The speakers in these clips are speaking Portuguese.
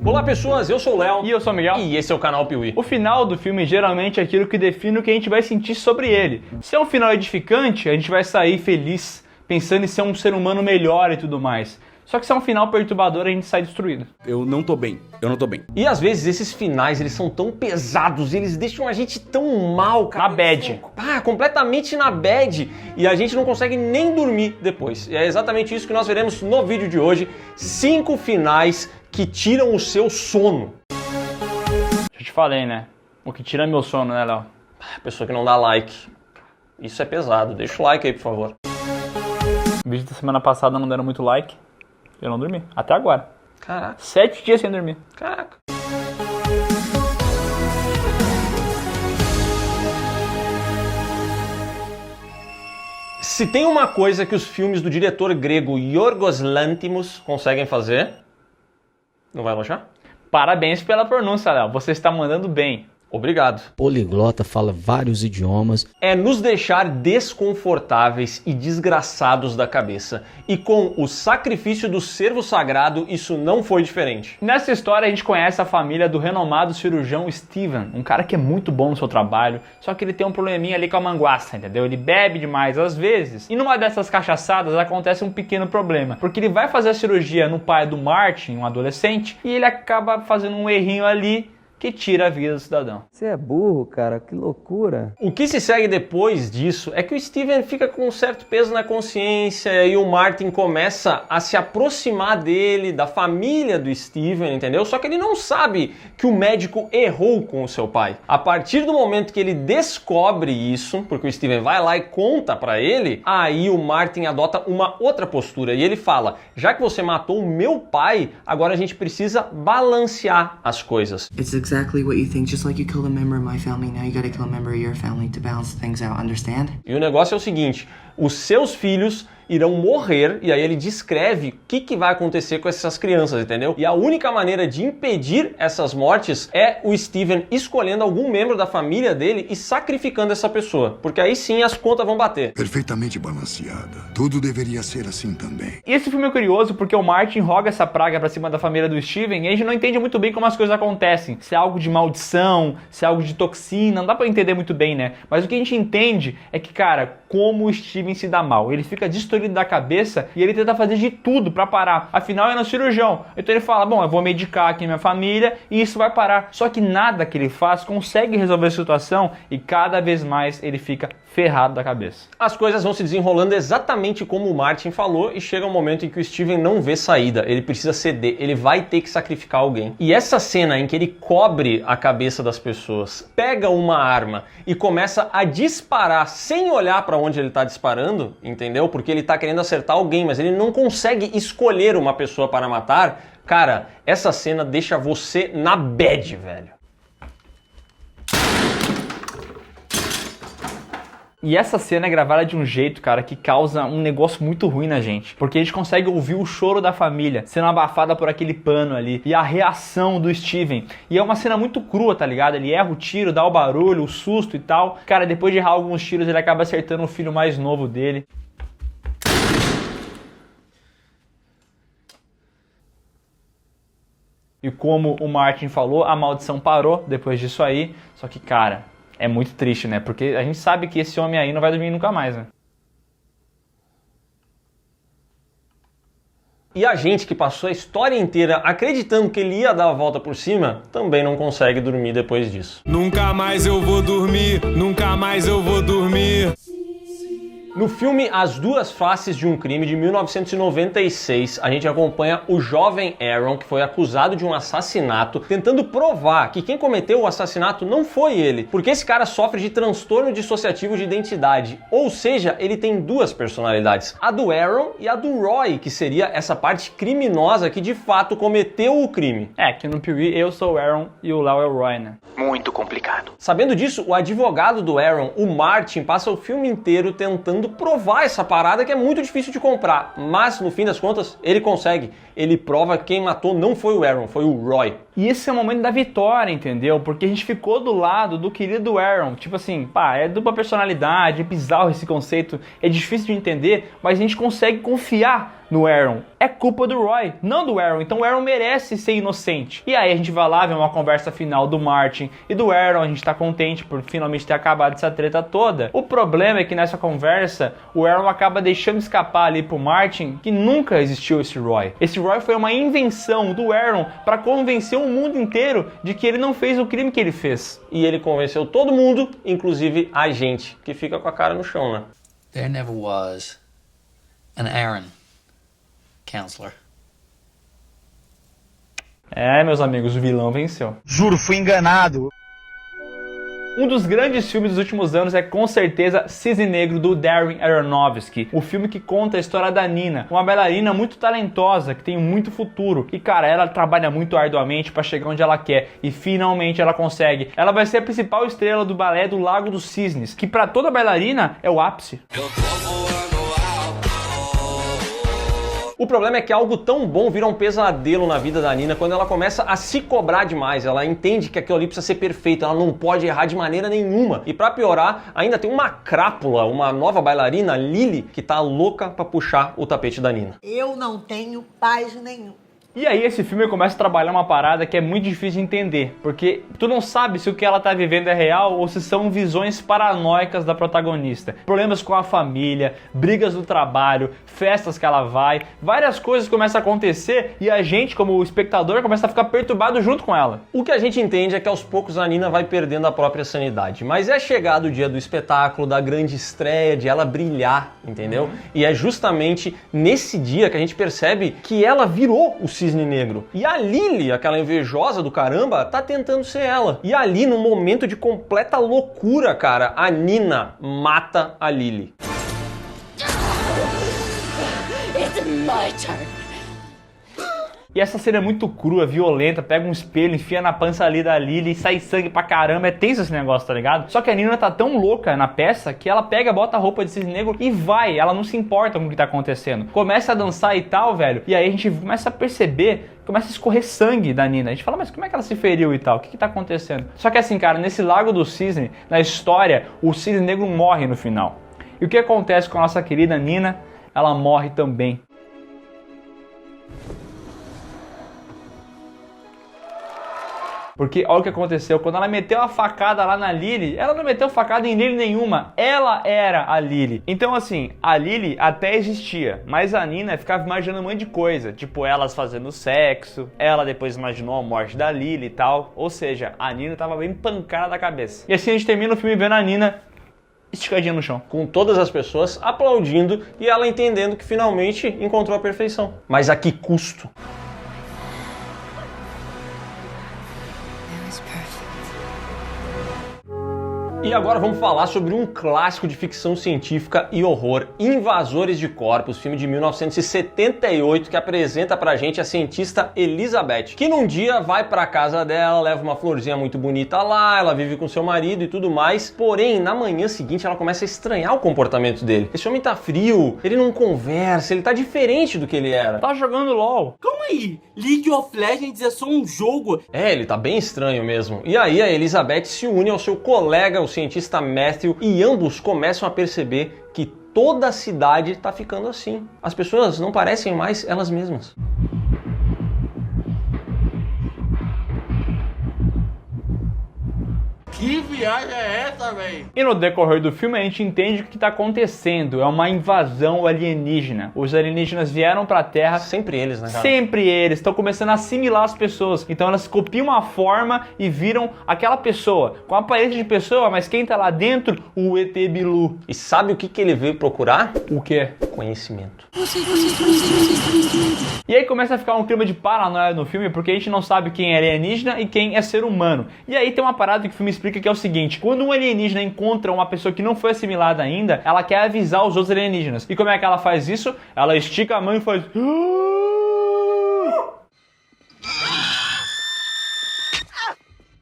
Olá pessoas, eu sou o Léo. E eu sou o Miguel. E esse é o canal Piuí. O final do filme geralmente é aquilo que define o que a gente vai sentir sobre ele. Se é um final edificante, a gente vai sair feliz, pensando em ser um ser humano melhor e tudo mais. Só que se é um final perturbador, a gente sai destruído. Eu não tô bem. E às vezes esses finais, eles são tão pesados e eles deixam a gente tão mal, cara. Na bad. Completamente na bad. E a gente não consegue nem dormir depois. E é exatamente isso que nós veremos no vídeo de hoje. 5 finais que tiram o seu sono. Já te falei, né? O que tira meu sono, né, Léo? Pessoa que não dá like. Isso é pesado. Deixa o like aí, por favor. O vídeo da semana passada não deram muito like. Eu não dormi. Até agora. Caraca. 7 dias sem dormir. Caraca. Se tem uma coisa que os filmes do diretor grego Yorgos Lanthimos conseguem fazer, não vai elogiar? Parabéns pela pronúncia, Léo. Você está mandando bem. Obrigado. Poliglota, fala vários idiomas. É nos deixar desconfortáveis e desgraçados da cabeça. E com o sacrifício do servo sagrado, isso não foi diferente. Nessa história a gente conhece a família do renomado cirurgião Steven, um cara que é muito bom no seu trabalho, só que ele tem um probleminha ali com a manguaça, entendeu? Ele bebe demais às vezes. E numa dessas cachaçadas acontece um pequeno problema, porque ele vai fazer a cirurgia no pai do Martin, um adolescente, e ele acaba fazendo um errinho ali que tira a vida do cidadão. Você é burro, cara, que loucura. O que se segue depois disso é que o Steven fica com um certo peso na consciência e o Martin começa a se aproximar dele, da família do Steven, entendeu? Só que ele não sabe que o médico errou com o seu pai. A partir do momento que ele descobre isso, porque o Steven vai lá e conta pra ele, aí o Martin adota uma outra postura e ele fala: já que você matou o meu pai, agora a gente precisa balancear as coisas. It's exactly what you think. Just like you killed a member of my family, now you gotta kill a member of your family to balance things out, understand? E o negócio é o seguinte: os seus filhos irão morrer, e aí ele descreve o que vai acontecer com essas crianças, entendeu? E a única maneira de impedir essas mortes é o Steven escolhendo algum membro da família dele e sacrificando essa pessoa, porque aí sim as contas vão bater. Perfeitamente balanceada. Tudo deveria ser assim também. E esse filme é curioso porque o Martin roga essa praga pra cima da família do Steven e a gente não entende muito bem como as coisas acontecem. Se é algo de maldição, se é algo de toxina, não dá pra entender muito bem, né? Mas o que a gente entende é que, cara, como o Steven se dá mal. Ele fica destruído da cabeça e ele tenta fazer de tudo pra parar. Afinal, é no cirurgião. Então ele fala: bom, eu vou medicar aqui minha família e isso vai parar. Só que nada que ele faz consegue resolver a situação e cada vez mais ele fica ferrado da cabeça. As coisas vão se desenrolando exatamente como o Martin falou e chega um momento em que o Steven não vê saída. Ele precisa ceder, ele vai ter que sacrificar alguém. E essa cena em que ele cobre a cabeça das pessoas, pega uma arma e começa a disparar sem olhar pra onde ele tá disparando, entendeu? Porque ele tá querendo acertar alguém, mas ele não consegue escolher uma pessoa para matar. Cara, essa cena deixa você na bad, velho. E essa cena é gravada de um jeito, cara, que causa um negócio muito ruim na gente. Porque a gente consegue ouvir o choro da família sendo abafada por aquele pano ali. E a reação do Steven. E é uma cena muito crua, tá ligado? Ele erra o tiro, dá o barulho, o susto e tal. Cara, depois de errar alguns tiros, ele acaba acertando o filho mais novo dele. E como o Martin falou, a maldição parou depois disso aí. Só que, cara, é muito triste, né? Porque a gente sabe que esse homem aí não vai dormir nunca mais, né? E a gente que passou a história inteira acreditando que ele ia dar a volta por cima, também não consegue dormir depois disso. Nunca mais eu vou dormir, nunca mais eu vou dormir. No filme As Duas Faces de um Crime, de 1996, a gente acompanha o jovem Aaron, que foi acusado de um assassinato, tentando provar que quem cometeu o assassinato não foi ele, porque esse cara sofre de transtorno dissociativo de identidade, ou seja, ele tem duas personalidades, a do Aaron e a do Roy, que seria essa parte criminosa que de fato cometeu o crime. É, que no Piuí eu sou o Aaron e o Léo é o Roy, né? Muito complicado. Sabendo disso, o advogado do Aaron, o Martin, passa o filme inteiro tentando provar essa parada que é muito difícil de comprar, mas no fim das contas ele consegue. Ele prova que quem matou não foi o Aaron, foi o Roy. E esse é o momento da vitória, entendeu? Porque a gente ficou do lado do querido Aaron. Tipo assim, pá, é dupla personalidade, é bizarro esse conceito, é difícil de entender, mas a gente consegue confiar no Aaron é culpa do Roy, não do Aaron. Então o Aaron merece ser inocente. E aí a gente vai lá ver uma conversa final do Martin e do Aaron. A gente tá contente por finalmente ter acabado essa treta toda. O problema é que nessa conversa o Aaron acaba deixando escapar ali pro Martin que nunca existiu esse Roy. Esse Roy foi uma invenção do Aaron para convencer o mundo inteiro de que ele não fez o crime que ele fez. E ele convenceu todo mundo, inclusive a gente, que fica com a cara no chão, né? There never was an Aaron, counselor. É, meus amigos, o vilão venceu. Juro, fui enganado. Um dos grandes filmes dos últimos anos é com certeza Cisne Negro, do Darren Aronofsky. O filme que conta a história da Nina, uma bailarina muito talentosa, que tem muito futuro. E cara, ela trabalha muito arduamente para chegar onde ela quer. E finalmente ela consegue. Ela vai ser a principal estrela do balé do Lago dos Cisnes, que para toda bailarina é o ápice. O problema é que algo tão bom vira um pesadelo na vida da Nina quando ela começa a se cobrar demais. Ela entende que aquilo ali precisa ser perfeito, ela não pode errar de maneira nenhuma. E pra piorar, ainda tem uma crápula, uma nova bailarina, Lily, que tá louca pra puxar o tapete da Nina. Eu não tenho paz nenhum. E aí esse filme começa a trabalhar uma parada que é muito difícil de entender, porque tu não sabe se o que ela tá vivendo é real ou se são visões paranoicas da protagonista. Problemas com a família, brigas do trabalho, festas que ela vai, várias coisas começam a acontecer e a gente, como espectador, começa a ficar perturbado junto com ela. O que a gente entende é que aos poucos a Nina vai perdendo a própria sanidade, mas é chegado o dia do espetáculo, da grande estreia, de ela brilhar, entendeu? E é justamente nesse dia que a gente percebe que ela virou o Cisne Negro. E a Lily, aquela invejosa do caramba, tá tentando ser ela. E ali, num momento de completa loucura, cara, a Nina mata a Lily. It's my turn. E essa cena é muito crua, violenta, pega um espelho, enfia na pança ali da Lily e sai sangue pra caramba, é tenso esse negócio, tá ligado? Só que a Nina tá tão louca na peça que ela pega, bota a roupa de Cisne Negro e vai, ela não se importa com o que tá acontecendo. Começa a dançar e tal, velho, e aí a gente começa a perceber, começa a escorrer sangue da Nina. A gente fala, mas como é que ela se feriu e tal? O que tá acontecendo? Só que assim, cara, nesse Lago do Cisne, na história, o Cisne Negro morre no final. E o que acontece com a nossa querida Nina? Ela morre também. Porque olha o que aconteceu, quando ela meteu a facada lá na Lily, ela não meteu facada em Lily nenhuma, ela era a Lily. Então assim, a Lily até existia, mas a Nina ficava imaginando um monte de coisa, tipo elas fazendo sexo, ela depois imaginou a morte da Lily e tal, ou seja, a Nina tava bem pancada da cabeça. E assim a gente termina o filme vendo a Nina esticadinha no chão, com todas as pessoas aplaudindo e ela entendendo que finalmente encontrou a perfeição. Mas a que custo? E agora vamos falar sobre um clássico de ficção científica e horror, Invasores de Corpos, filme de 1978 que apresenta pra gente a cientista Elizabeth, que num dia vai pra casa dela, leva uma florzinha muito bonita lá, ela vive com seu marido e tudo mais, porém na manhã seguinte ela começa a estranhar o comportamento dele. Esse homem tá frio, ele não conversa, ele tá diferente do que ele era. Tá jogando LOL. Calma aí, League of Legends é só um jogo. É, ele tá bem estranho mesmo. E aí a Elizabeth se une ao seu colega, o cientista Matthew, e ambos começam a perceber que toda a cidade tá ficando assim. As pessoas não parecem mais elas mesmas. Que viagem é essa, velho? E no decorrer do filme a gente entende o que está acontecendo. É uma invasão alienígena. Os alienígenas vieram para a Terra. Sempre eles, né, cara? Sempre eles. Estão começando a assimilar as pessoas. Então elas copiam a forma e viram aquela pessoa. Com a aparência de pessoa, mas quem tá lá dentro? O ET Bilu. E sabe o que ele veio procurar? O quê? Conhecimento. E aí começa a ficar um clima de paranoia no filme, porque a gente não sabe quem é alienígena e quem é ser humano. E aí tem uma parada que o filme explica que é o seguinte: quando um alienígena encontra uma pessoa que não foi assimilada ainda, ela quer avisar os outros alienígenas. E como é que ela faz isso? Ela estica a mão e faz...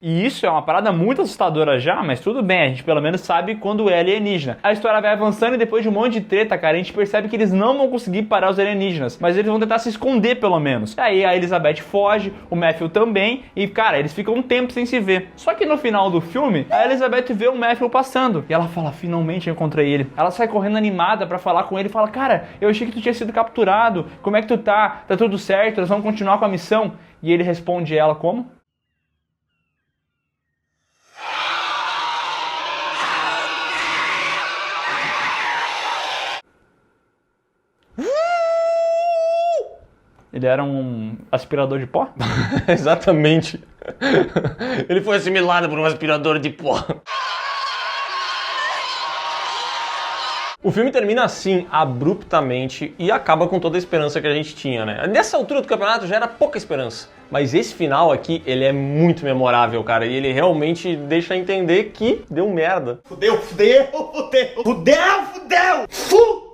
E isso é uma parada muito assustadora já, mas tudo bem, a gente pelo menos sabe quando é alienígena. A história vai avançando e depois de um monte de treta, cara, a gente percebe que eles não vão conseguir parar os alienígenas, mas eles vão tentar se esconder pelo menos. Aí a Elizabeth foge, o Matthew também, e cara, eles ficam um tempo sem se ver. Só que no final do filme, a Elizabeth vê o Matthew passando, e ela fala, finalmente eu encontrei ele. Ela sai correndo animada pra falar com ele e fala, cara, eu achei que tu tinha sido capturado, como é que tu tá? Tá tudo certo, nós vamos continuar com a missão? E ele responde ela como? Ele era um aspirador de pó? Exatamente. Ele foi assimilado por um aspirador de pó. O filme termina assim, abruptamente, e acaba com toda a esperança que a gente tinha, né? Nessa altura do campeonato já era pouca esperança. Mas esse final aqui, ele é muito memorável, cara. E ele realmente deixa entender que deu merda. Fudeu, fudeu, fudeu, fudeu, fudeu, fudeu.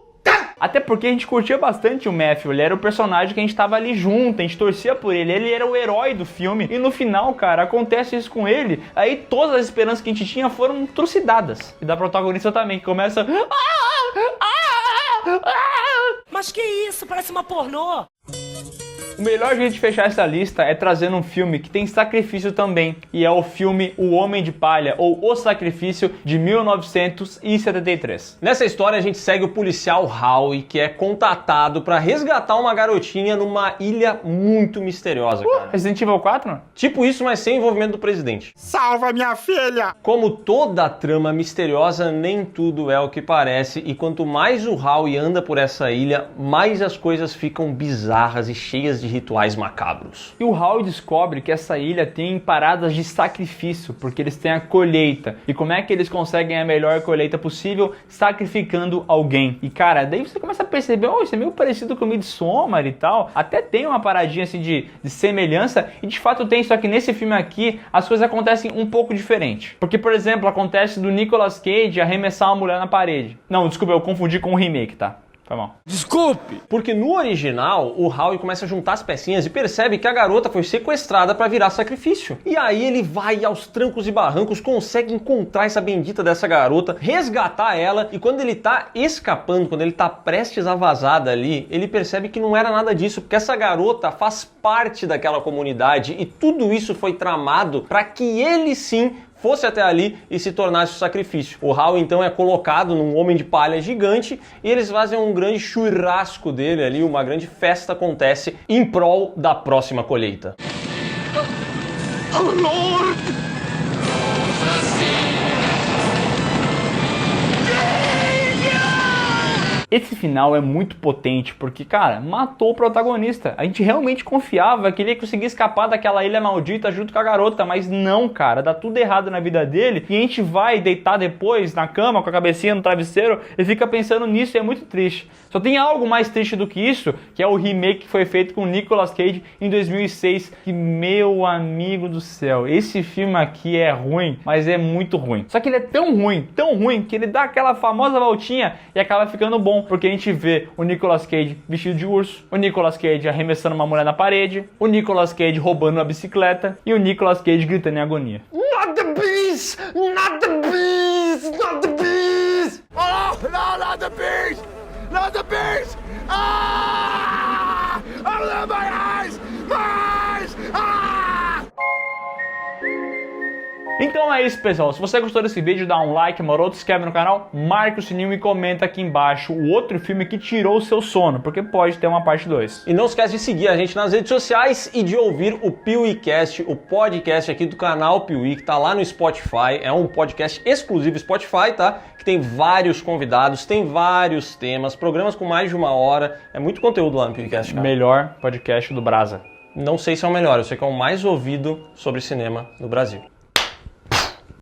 Até porque a gente curtia bastante o Matthew, ele era o personagem que a gente tava ali junto, a gente torcia por ele era o herói do filme. E no final, cara, acontece isso com ele, aí todas as esperanças que a gente tinha foram trucidadas. E da protagonista também, que começa... Mas que isso? Parece uma pornô! O melhor jeito de fechar essa lista é trazendo um filme que tem sacrifício também, e é o filme O Homem de Palha, ou O Sacrifício, de 1973. Nessa história a gente segue o policial Howie, que é contatado para resgatar uma garotinha numa ilha muito misteriosa, cara. Resident Evil 4? Tipo isso, mas sem envolvimento do presidente. Salva minha filha! Como toda trama misteriosa, nem tudo é o que parece, e quanto mais o Howie anda por essa ilha, mais as coisas ficam bizarras e cheias de rituais macabros. E o Howie descobre que essa ilha tem paradas de sacrifício, porque eles têm a colheita. E como é que eles conseguem a melhor colheita possível? Sacrificando alguém. E cara, daí você começa a perceber, oh, isso é meio parecido com o Midsommar e tal. Até tem uma paradinha assim de semelhança, e de fato tem, só que nesse filme aqui as coisas acontecem um pouco diferente. Porque, por exemplo, acontece do Nicolas Cage arremessar uma mulher na parede. Não, desculpa, eu confundi com o remake, tá? Foi mal. Desculpe! Porque no original, o Howie começa a juntar as pecinhas e percebe que a garota foi sequestrada para virar sacrifício. E aí ele vai aos trancos e barrancos, consegue encontrar essa bendita dessa garota, resgatar ela, e quando ele tá escapando, quando ele tá prestes a vazar dali, ele percebe que não era nada disso, porque essa garota faz parte daquela comunidade e tudo isso foi tramado para que ele sim fosse até ali e se tornasse o sacrifício. O Howie então é colocado num homem de palha gigante e eles fazem um grande churrasco dele ali, uma grande festa acontece em prol da próxima colheita. Oh, Lord! Esse final é muito potente porque, cara, matou o protagonista. A gente realmente confiava que ele ia conseguir escapar daquela ilha maldita junto com a garota, mas não, cara, dá tudo errado na vida dele e a gente vai deitar depois na cama com a cabecinha no travesseiro e fica pensando nisso e é muito triste. Só tem algo mais triste do que isso, que é o remake que foi feito com o Nicolas Cage em 2006, que, meu amigo do céu, esse filme aqui é ruim, mas é muito ruim. Só que ele é tão ruim, que ele dá aquela famosa voltinha e acaba ficando bom. Porque a gente vê o Nicolas Cage vestido de urso, o Nicolas Cage arremessando uma mulher na parede, o Nicolas Cage roubando uma bicicleta e o Nicolas Cage gritando em agonia. Not the beast! Not the beast! Not the beast! Oh, no, not the beast! Not the beast! Ah! Oh, my eyes! My eyes! Ah! Então é isso, pessoal. Se você gostou desse vídeo, dá um like, maroto, se inscreve no canal, marca o sininho e comenta aqui embaixo o outro filme que tirou o seu sono, porque pode ter uma parte 2. E não esquece de seguir a gente nas redes sociais e de ouvir o PeeWeeCast, o podcast aqui do canal Peewee, que tá lá no Spotify. É um podcast exclusivo Spotify, tá? Que tem vários convidados, tem vários temas, programas com mais de 1 hora. É muito conteúdo lá no PeeWeeCast, cara. Melhor podcast do Brasa. Não sei se é o melhor, eu sei que é o mais ouvido sobre cinema no Brasil.